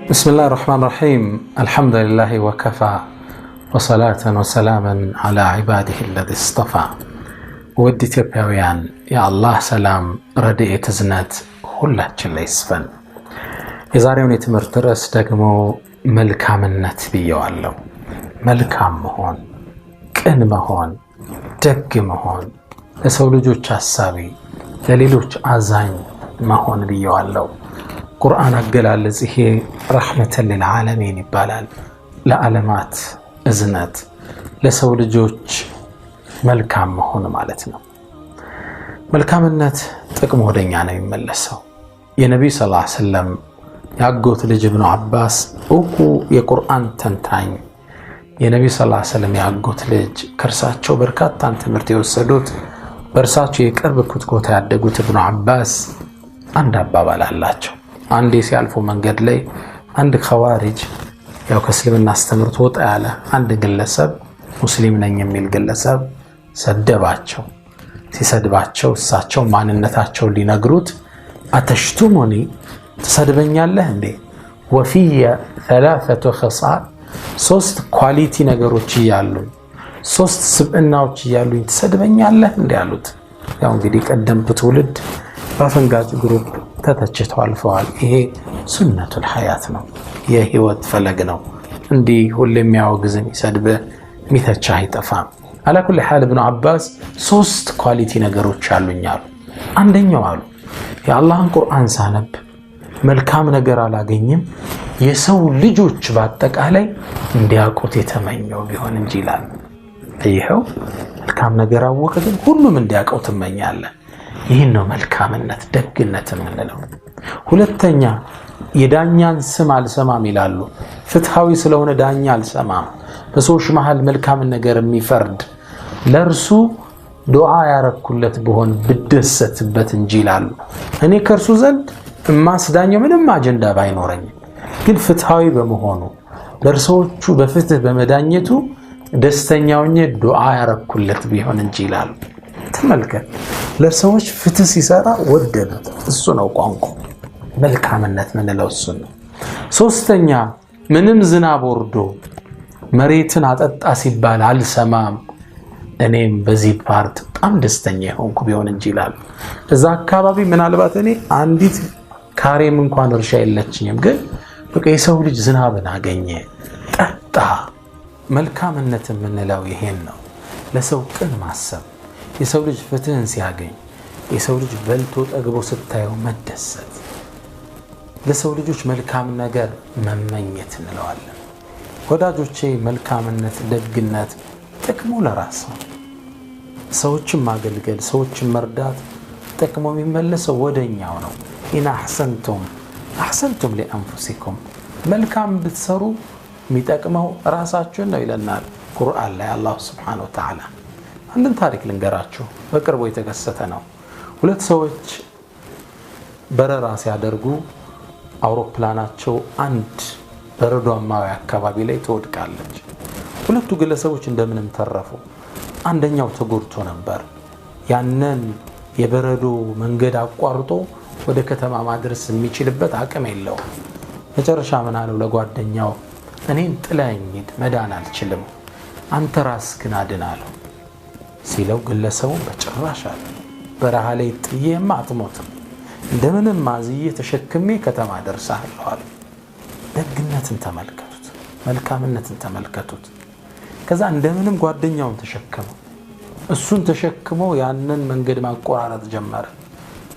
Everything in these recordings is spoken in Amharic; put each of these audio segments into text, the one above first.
بسم الله الرحمن الرحيم الحمد لله وكفى وصلاة وسلاما على عباده الذي اصطفى ودي تباويان يا الله سلام ردئت زنات ሁላችን ላይ ይስፈን። የዛሬውን የትምህርት ርዕስ ደግሞ መልካምነት ብየዋለሁ። መልካም መሆን፣ ቅን መሆን፣ ደግ መሆን፣ ለሰው ልጆች አሳቢ፣ ለሌሎች አዛኝ መሆን ብየዋለሁ። ቁርአን አገላለጽ ይሄ ረሕመተን ሊልዓለሚን ይባላል። ለዓለማት እዝነት፣ ለሰው ልጆች መልካም መሆን ማለት ነው። መልካምነት ጥቅም ወደኛ ነው የሚመለሰው። የነብዩ ሰለላሁ ዐለይሂ ወሰለም ያጎት ልጅ ኢብኑ አባስ እኮ የቁርአን ተንታኝ የነብዩ ሰለላሁ ዐለይሂ ወሰለም ያጎት ልጅ ከርሳቸው በርካታ ትምህርት የወሰዱት በርሳቸው የቅርብ ኩትኮታ ያደጉት ኢብኑ አባስ አንድ አባባል አላቸው። አንዴ ሲያልፉ መንገድ ላይ አንድ ኸዋሪጅ ያው ከእስልምና አስተምሮት ወጣ ያለ አንድ ግለሰብ ሙስሊም ነኝ የሚል ግለሰብ ሰደባቸው። ሲሰድባቸው እሳቸው ማንነታቸው ሊነግሩት አተሽቱሙኒ ተሰድበኛለህ እንዴ ወፊየ ثلاثه خصال ሶስት ኳሊቲ ነገሮች ይያሉኝ ሶስት ስብዕናዎች ይያሉኝ ተሰድበኛለህ እንዴ አሉት። ያው እንግዲህ ቀደምት ትውልድ በአፈንጋጭ ግሩፕ ተተችተው አልፈዋል። ይሄ ሱነቱል ሐያት ነው፣ የህይወት ፈለግ ነው። እንዲህ ሁሌም የሚያወግዝም ይሰድብ ሚተቻ አይጠፋም። አላኩል ሐል ኢብኑ አባስ ሶስት ኳሊቲ ነገሮች አሉኝ አሉ። አንደኛው አሉ የአላህን ቁርአን ሳነብ መልካም ነገር አላገኝም የሰው ልጆች በአጠቃላይ እንዲያውቁት የተመኘው ቢሆን እንጂ ይላል። ይሄው መልካም ነገር አወቀ ግን ሁሉም እንዲያውቀው ትመኛለህ። ይህን ነው መልካምነት፣ ደግነት የምንለው። ሁለተኛ የዳኛን ስም አልሰማም ይላሉ። ፍትሃዊ ስለሆነ ዳኛ አልሰማም። በሰዎች መሃል መልካም ነገር የሚፈርድ ለርሱ ዱዓ ያረኩለት በሆን ብደሰትበት እንጂ ይላሉ። እኔ ከርሱ ዘንድ ማስዳኘው ምንም አጀንዳ ባይኖረኝ ግን ፍትሃዊ በመሆኑ ለርሶቹ በፍትህ በመዳኘቱ ደስተኛውኝ ዱዓ ያረኩለት ቢሆን እንጂ ይላሉ። ተመልከት፣ ለሰዎች ፍትህ ሲሰራ ወደዱት። እሱ ነው ቋንቋ መልካምነት ምንለው እሱ ነው። ሶስተኛ ምንም ዝናብ ወርዶ መሬትን አጠጣ ሲባል አልሰማም እኔም በዚህ ፓርት በጣም ደስተኛ ሆንኩ ቢሆን እንጂ ይላል። እዛ አካባቢ ምናልባት እኔ አንዲት ካሬም እንኳን እርሻ የለችኝም ግን በቃ የሰው ልጅ ዝናብን አገኘ ጠጣ። መልካምነት የምንለው ይሄን ነው። ለሰው ቅን ማሰብ፣ የሰው ልጅ ፍትህን ሲያገኝ፣ የሰው ልጅ በልቶ ጠግቦ ስታየው መደሰት፣ ለሰው ልጆች መልካም ነገር መመኘት እንለዋለን። ወዳጆቼ መልካምነት፣ ደግነት ጥቅሙ ለራስ ነው። ሰዎችን ማገልገል፣ ሰዎችን መርዳት ጥቅሙ የሚመለሰው ወደኛው ነው። ኢና አሕሰንቱም ሊአንፉሲኩም መልካም ብትሰሩ የሚጠቅመው ራሳችሁን ነው ይለናል ቁርአን ላይ አላህ ሱብሓነሁ ወተዓላ። አንድን ታሪክ ልንገራችሁ፣ በቅርቡ የተከሰተ ነው። ሁለት ሰዎች በረራ ሲያደርጉ አውሮፕላናቸው አንድ በረዷማ አካባቢ ላይ ትወድቃለች። ሁለቱ ግለሰቦች እንደምንም ተረፉ። አንደኛው ተጎድቶ ነበር። ያንን የበረዶ መንገድ አቋርጦ ወደ ከተማ ማድረስ የሚችልበት አቅም የለውም። መጨረሻ ምን አለው ለጓደኛው እኔን ጥለኸኝ ሂድ፣ መዳን አልችልም፣ አንተ ራስህን አድን አለው። ሲለው ግለሰቡ በጭራሽ አለ በረሃ ላይ ጥዬማ አትሞትም፣ እንደምንም ማዝዬ ተሸክሜ ከተማ ደርሳለሁ አለ። ደግነትን ተመልከቱት፣ መልካምነትን ተመልከቱት። ከዛ እንደምንም ጓደኛውን ተሸከመው። እሱን ተሸክመው ያንን መንገድ ማቆራረጥ ጀመረ።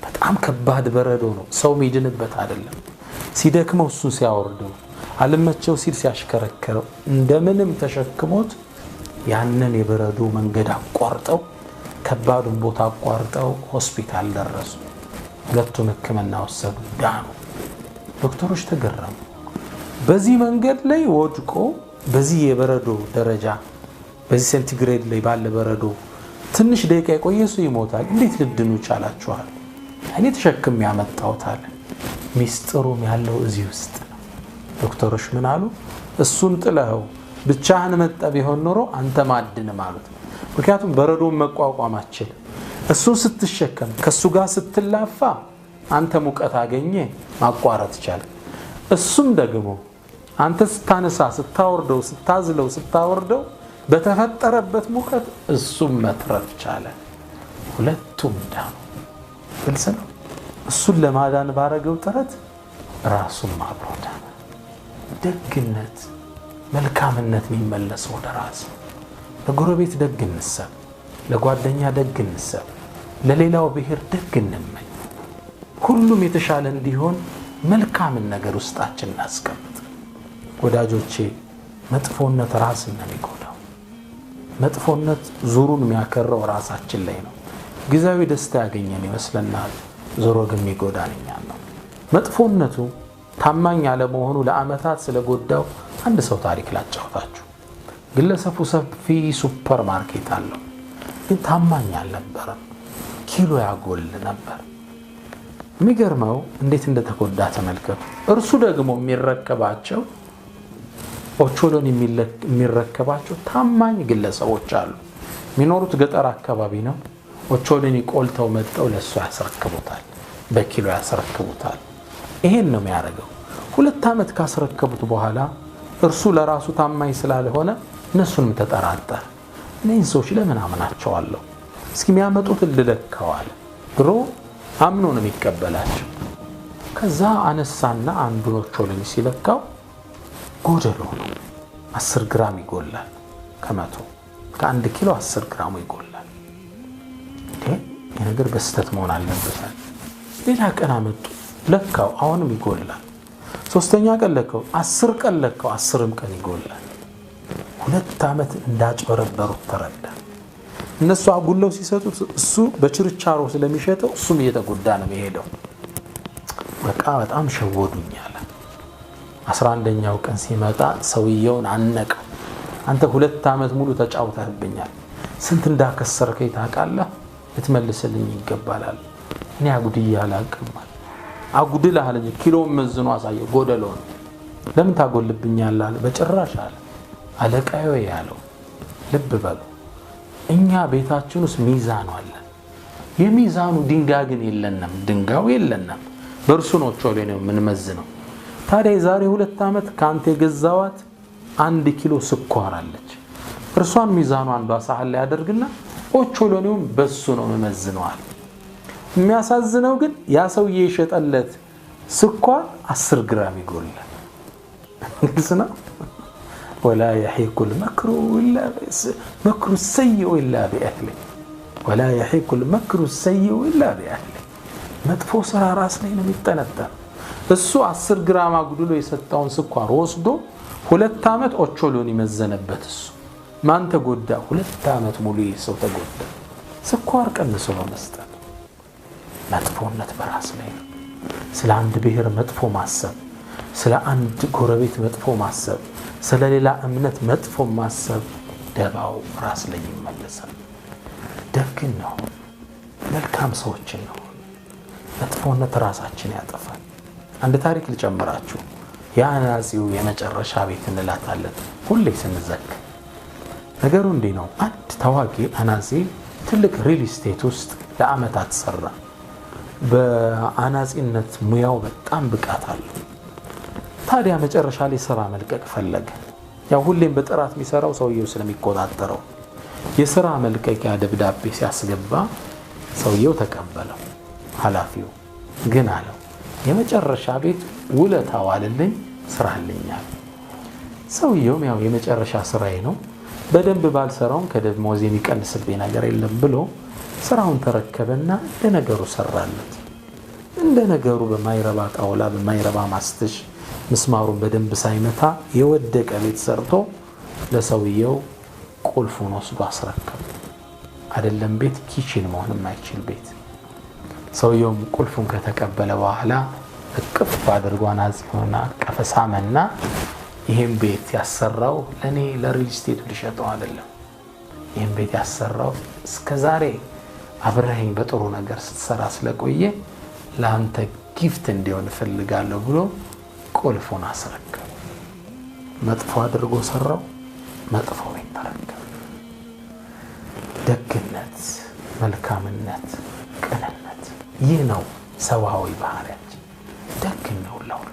በጣም ከባድ በረዶ ነው፣ ሰው ሚድንበት አይደለም። ሲደክመው እሱን ሲያወርደው፣ አልመቸው ሲል ሲያሽከረከረው፣ እንደምንም ተሸክሞት ያንን የበረዶ መንገድ አቋርጠው ከባዱን ቦታ አቋርጠው ሆስፒታል ደረሱ። ሁለቱም ሕክምና ወሰዱ፣ ዳኑ። ዶክተሮች ተገረሙ። በዚህ መንገድ ላይ ወድቆ በዚህ የበረዶ ደረጃ በዚህ ሴንቲግሬድ ላይ ባለ በረዶ ትንሽ ደቂቃ የቆየ ሰው ይሞታል፣ እንዴት ልድኑ ቻላችኋል? እኔ ተሸክም ያመጣውታል። ሚስጥሩም ያለው እዚህ ውስጥ ነው። ዶክተሮች ምን አሉ? እሱን ጥለኸው ብቻህን መጣ ቢሆን ኖሮ አንተ ማድን ማለት ነው። ምክንያቱም በረዶን መቋቋም አትችልም። እሱን ስትሸከም ከሱ ጋር ስትላፋ አንተ ሙቀት አገኘ ማቋረጥ ይቻላል። እሱም ደግሞ አንተ ስታነሳ ስታወርደው ስታዝለው ስታወርደው በተፈጠረበት ሙቀት እሱም መትረፍ ቻለ። ሁለቱም ዳኑ። ግልጽ ነው። እሱን ለማዳን ባረገው ጥረት ራሱም አብሮ ዳነ። ደግነት መልካምነት የሚመለስ ወደ ራስ። ለጎረቤት ደግ እንሰብ፣ ለጓደኛ ደግ እንሰብ፣ ለሌላው ብሔር ደግ እንመኝ። ሁሉም የተሻለ እንዲሆን መልካምን ነገር ውስጣችን እናስቀምጥ። ወዳጆቼ መጥፎነት ራስን ነው የሚጎዳው። መጥፎነት ዙሩን የሚያከረው ራሳችን ላይ ነው። ጊዜያዊ ደስታ ያገኘን ይመስለናል፣ ዞሮ ግን የሚጎዳን እኛን ነው። መጥፎነቱ ታማኝ ያለመሆኑ ለዓመታት ስለጎዳው አንድ ሰው ታሪክ ላጫውታችሁ። ግለሰቡ ሰፊ ሱፐር ማርኬት አለው፣ ግን ታማኝ አልነበረም። ኪሎ ያጎል ነበር። የሚገርመው እንዴት እንደተጎዳ ተመልከቱ። እርሱ ደግሞ የሚረከባቸው ኦቾሎኒ የሚረከባቸው ታማኝ ግለሰቦች አሉ። የሚኖሩት ገጠር አካባቢ ነው። ኦቾሎኒ ቆልተው መጠው ለሱ ያስረክቡታል፣ በኪሎ ያስረክቡታል። ይሄን ነው የሚያደርገው። 2 ዓመት ካስረከቡት በኋላ እርሱ ለራሱ ታማኝ ስላልሆነ እነሱንም ተጠራጠረ። እነዚህ ሰዎች ለምን አምናቸዋለሁ? እስኪ የሚያመጡትን ልለካዋል ብሎ አምኖ ነው የሚቀበላቸው። ከዛ አነሳና አንዱን ኦቾሎኒ ሲለካው ጎደሎ ነው። 10 ግራም ይጎላል። ከ1 ኪሎ 10 ግራም ይጎላል። ይሄ ነገር በስተት መሆን አለበት። ሌላ ቀን አመጡ፣ ለካው፣ አሁንም ይጎላል። 3ኛ ቀን ለካው፣ 10 ቀን ለካው፣ 10ም ቀን ይጎላል። 2 ዓመት እንዳጭበረበሩት ተረዳ። እነሱ አጉለው ሲሰጡት እሱ በችርቻሮ ስለሚሸጠው እሱም እየተጎዳ ነው የሚሄደው። በቃ በጣም ሸወዱኛል። 11ኛው ቀን ሲመጣ ሰውየውን አነቀው። አንተ 2 ዓመት ሙሉ ተጫውተህብኛል፣ ስንት እንዳከሰርከኝ ታውቃለህ? ልትመልስልኝ ይገባል። እኔ አጉድዬ አላውቅም። አጉድልሃል እንጂ ኪሎውን መዝኖ አሳየው፣ ጎደሎ ነው። ለምን ታጎልብኛለህ? በጭራሽ አለ። አለቃዬ ያለው ልብ በሉ፣ እኛ ቤታችን ውስጥ ሚዛኑ አለ። የሚዛኑ ድንጋይ ግን የለንም፣ ድንጋዩ የለንም። በእርሱ ነው ኦቾሎኒ የምንመዝነው። ታዲያ የዛሬ 2 ዓመት ካንተ የገዛዋት 1 ኪሎ ስኳር አለች። እርሷን ሚዛኑ አንዷ ሳህን ላይ ያደርግና ኦቾሎኒውን በሱ ነው መመዝነዋል። የሚያሳዝነው ግን ያ ሰውዬ የሸጠለት ስኳር 10 ግራም ይጎላል። ግልጽ ነው። ولا يحيق المكر إلا مكر السيء إلا بأهله ولا يحيق المكر السيء إلا بأهله መጥፎ ስራ ራስ ላይ ነው የሚጠነጠን። እሱ 10 ግራም አጉድሎ የሰጠውን ስኳር ወስዶ 2 ዓመት ኦቾሎኒ መዘነበት። እሱ ማን ተጎዳ? 2 ዓመት ሙሉ ሰው ተጎዳ። ስኳር ቀንሶ መስጠት። መጥፎነት በራስ ላይ ነው። ስለ አንድ ብሔር መጥፎ ማሰብ፣ ስለ አንድ ጎረቤት መጥፎ ማሰብ፣ ስለ ሌላ እምነት መጥፎ ማሰብ ደባው ራስ ላይ ይመለሳል። ደግን ነው፣ መልካም ሰዎችን ነው። መጥፎነት ራሳችን ያጠፋል። አንድ ታሪክ ልጨምራችሁ። የአናጺው የመጨረሻ ቤት እንላታለን ሁሌ ስንዘክር። ነገሩ እንዲህ ነው። አንድ ታዋቂ አናጺ ትልቅ ሪል ስቴት ውስጥ ለዓመታት ሰራ። በአናጺነት ሙያው በጣም ብቃት አለው። ታዲያ መጨረሻ ላይ ስራ መልቀቅ ፈለገ። ያው ሁሌም በጥራት የሚሰራው ሰውየው ስለሚቆጣጠረው የሥራ መልቀቂያ ደብዳቤ ሲያስገባ ሰውየው ተቀበለው። ኃላፊው ግን አለው የመጨረሻ ቤት ውለታው አለልኝ ስራልኛል። ሰውየውም ያው የመጨረሻ ስራዬ ነው፣ በደንብ ባልሰራውን ከደሞዝ የሚቀንስብኝ ነገር የለም ብሎ ስራውን ተረከበና ለነገሩ ሰራለት። እንደ ነገሩ በማይረባ ጣውላ በማይረባ ማስተሽ ምስማሩን በደንብ ሳይመታ የወደቀ ቤት ሰርቶ ለሰውየው ቁልፉን ወስዶ አስረከበ። አይደለም ቤት ኪችን መሆን የማይችል ቤት። ሰውየውም ቁልፉን ከተቀበለ በኋላ እቅፍ አድርጎ አናጺውና ቀፈሳመና ይሄን ቤት ያሰራው ለኔ ለሪል ስቴት ልሸጠው አይደለም፣ ይሄን ቤት ያሰራው እስከዛሬ አብረኸኝ በጥሩ ነገር ስትሰራ ስለቆየ ለአንተ ጊፍት እንዲሆን ፈልጋለሁ ብሎ ቁልፉን አስረከበ። መጥፎ አድርጎ ሰራው፣ መጥፎ ቤት ተረከበ። ደግነት፣ መልካምነት፣ ቅንነት ይህ ነው ሰዋዊ ባህሪያችን። ደግነው ለሁሉ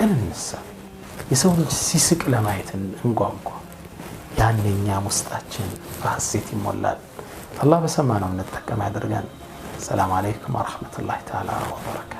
እንነሳ የሰው ልጅ ሲስቅ ለማየት እንጓጓ ያንኛ ውስጣችን በሐሴት ይሞላል አላህ በሰማነው እንጠቀም ያድርገን ሰላም አለይኩም ወራህመቱላሂ ተዓላ ወበረካቱ